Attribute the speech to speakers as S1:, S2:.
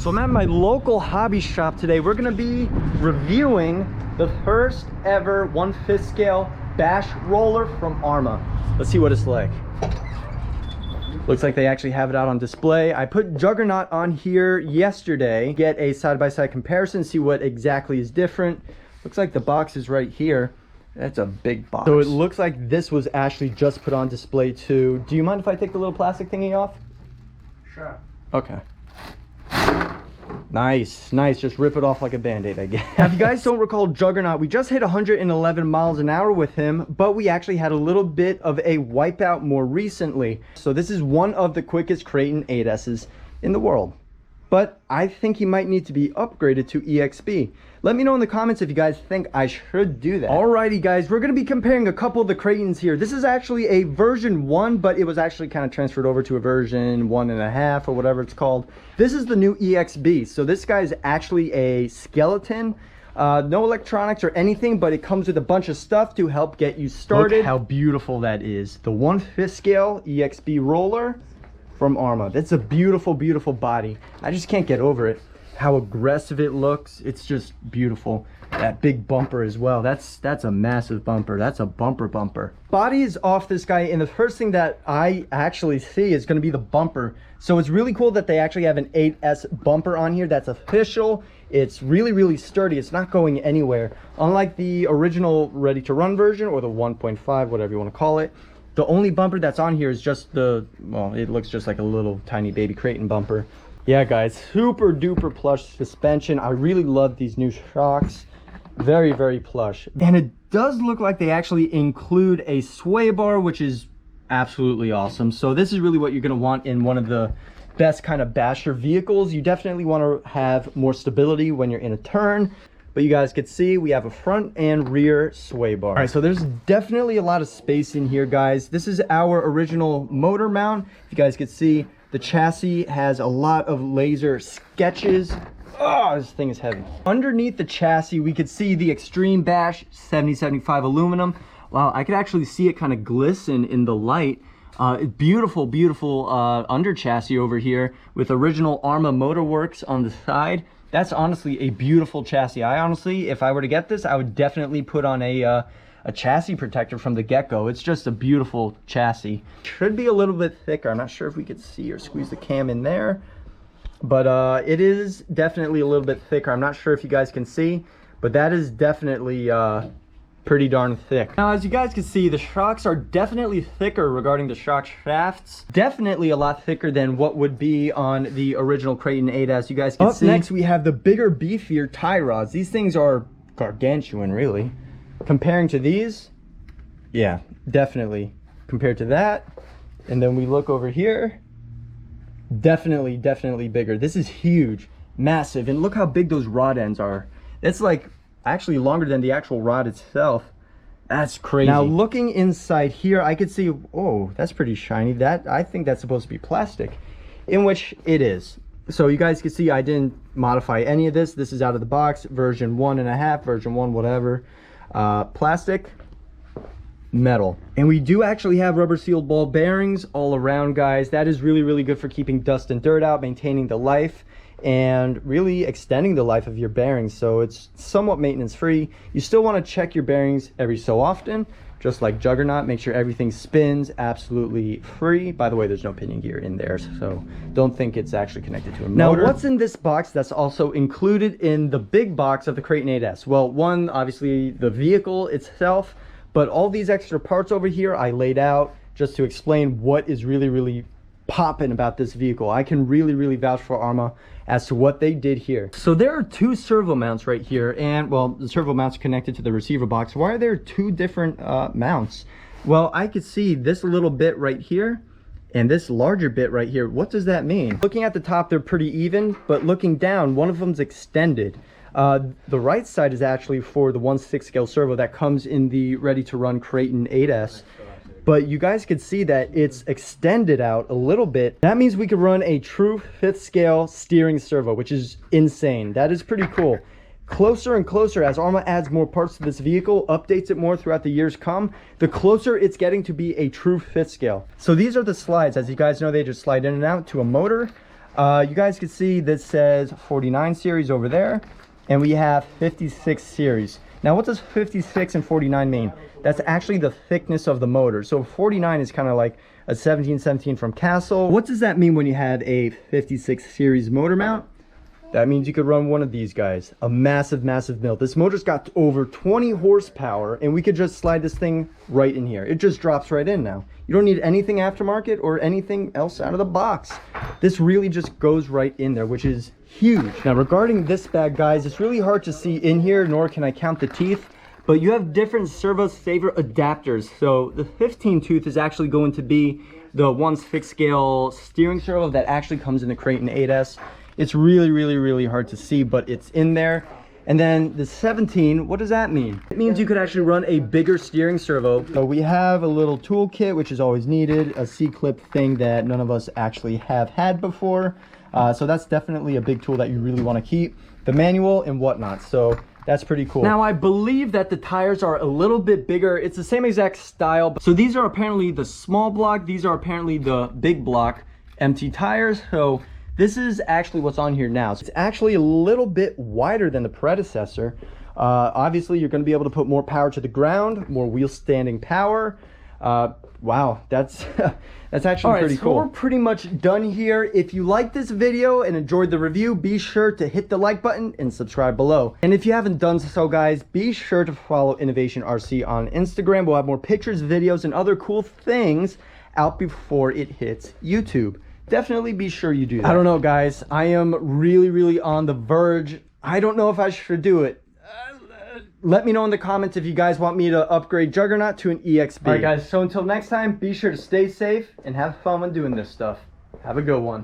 S1: So I'm at my local hobby shop today. We're gonna be reviewing the first ever 1/5 scale bash roller from Arrma. Let's see what it's like. Looks like they actually have it out on display. I put Juggernaut on here yesterday, get a side-by-side comparison, see what exactly is different. Looks like the box is right here. That's a big box. So it looks like this was actually just put on display too. Do you mind if I take the little plastic thingy off?
S2: Sure.
S1: Okay. Nice, nice. Just rip it off like a band-aid, I guess. Now, if you guys don't recall Juggernaut, we just hit 111 miles an hour with him, but we actually had a little bit of a wipeout more recently. So this is one of the quickest Kraton 8S's in the world. But I think he might need to be upgraded to EXB. Let me know in the comments if you guys think I should do that. Alrighty guys, we're going to be comparing a couple of the Kratons here. This is actually a version 1, but it was actually kind of transferred over to a version 1.5 or whatever it's called. This is the new EXB. So this guy is actually a skeleton. No electronics or anything, but it comes with a bunch of stuff to help get you started. Look how beautiful that is. The 1/5 scale EXB roller from Arrma. That's a beautiful, beautiful body. I just can't get over it. How aggressive it looks. It's just beautiful. That big bumper as well. That's a massive bumper. That's a bumper. Body is off this guy, and the first thing that I actually see is going to be the bumper. So it's really cool that they actually have an 8S bumper on here. That's official. It's really, really sturdy. It's not going anywhere. Unlike the original Ready to Run version or the 1.5, whatever you want to call it. The only bumper that's on here is just the, well, it looks just like a little tiny baby Kraton bumper. Yeah, guys, super duper plush suspension. I really love these new shocks. Very, very plush. And it does look like they actually include a sway bar, which is absolutely awesome. So this is really what you're going to want in one of the best kind of basher vehicles. You definitely want to have more stability when you're in a turn. But you guys can see we have a front and rear sway bar. All right, so there's definitely a lot of space in here, guys. This is our original motor mount. If you guys can see, the chassis has a lot of laser sketches. Oh, this thing is heavy. Underneath the chassis, we could see the Extreme Bash 7075 aluminum. Wow, I could actually see it kind of glisten in the light. Beautiful, beautiful under chassis over here with original Arrma Motorworks on the side. That's honestly a beautiful chassis. I honestly, if I were to get this, I would definitely put on a chassis protector from the get-go. It's just a beautiful chassis. Should be a little bit thicker. I'm not sure if we could see or squeeze the cam in there, but it is definitely a little bit thicker. I'm not sure if you guys can see, but that is definitely pretty darn thick. Now, as you guys can see, the shocks are definitely thicker regarding the shock shafts. Definitely a lot thicker than what would be on the original Kraton 8S. You guys can see. Up next, we have the bigger, beefier tie rods. These things are gargantuan, really. Comparing to these, yeah, definitely. Compared to that, and then we look over here, definitely bigger. This is huge, massive, and look how big those rod ends are. It's like actually longer than the actual rod itself. That's crazy. Now looking inside here, I could see, oh, that's pretty shiny. That, I think that's supposed to be plastic, in which it is. So you guys can see I didn't modify any of this. This is out of the box, version 1.5, version 1, whatever. Plastic, metal, and we do actually have rubber sealed ball bearings all around, guys. That is really, really good for keeping dust and dirt out, maintaining the life, and really extending the life of your bearings. So it's somewhat maintenance free. You still want to check your bearings every so often, just like Juggernaut. Make sure everything spins absolutely free. By the way, there's no pinion gear in there, so don't think it's actually connected to a motor. Now, what's in this box that's also included in the big box of the Kraton 8S? Well, one, obviously the vehicle itself, but all these extra parts over here I laid out just to explain what is really, really popping about this vehicle. I can really, really vouch for Arrma as to what they did here. So there are two servo mounts right here, and well, the servo mounts connected to the receiver box. Why are there two different mounts? Well, I could see this little bit right here and this larger bit right here. What does that mean? Looking at the top, they're pretty even, but looking down, one of them's extended. The right side is actually for the 1/6 scale servo that comes in the Ready to Run Kraton 8S. But you guys can see that it's extended out a little bit. That means we could run a true 5th scale steering servo, which is insane. That is pretty cool. Closer and closer, as Arrma adds more parts to this vehicle, updates it more throughout the years come, the closer it's getting to be a true 5th scale. So these are the slides. As you guys know, they just slide in and out to a motor. You guys can see this says 49 series over there, and we have 56 series. Now what does 56 and 49 mean? That's actually the thickness of the motor. So 49 is kind of like a 1717 from Castle. What does that mean when you have a 56 series motor mount? That means you could run one of these guys, a massive, massive mill. This motor's got over 20 horsepower, and we could just slide this thing right in here. It just drops right in now. You don't need anything aftermarket or anything else out of the box. This really just goes right in there, which is huge. Now, regarding this bag, guys, it's really hard to see in here, nor can I count the teeth, but you have different servo saver adapters. So the 15 tooth is actually going to be the one's fixed scale steering servo that actually comes in the Kraton 8S. It's really, really, really hard to see, but it's in there. And then the 17, what does that mean? It means you could actually run a bigger steering servo. So we have a little toolkit, which is always needed, a C-clip thing that none of us actually have had before. So that's definitely a big tool that you really want to keep. The manual and whatnot. So that's pretty cool. Now, I believe that the tires are a little bit bigger. It's the same exact style. So these are apparently the small block. These are apparently the big block MT tires. So this is actually what's on here now. So it's actually a little bit wider than the predecessor. Obviously, you're going to be able to put more power to the ground, more wheel standing power. Wow, that's actually pretty cool. So we're pretty much done here. If you liked this video and enjoyed the review, be sure to hit the like button and subscribe below. And if you haven't done so, guys, be sure to follow Innovation RC on Instagram. We'll have more pictures, videos, and other cool things out before it hits YouTube. Definitely be sure you do that. I don't know, guys. I am really, really on the verge. I don't know if I should do it. Let me know in the comments if you guys want me to upgrade Juggernaut to an EXB. All right, guys. So until next time, be sure to stay safe and have fun when doing this stuff. Have a good one.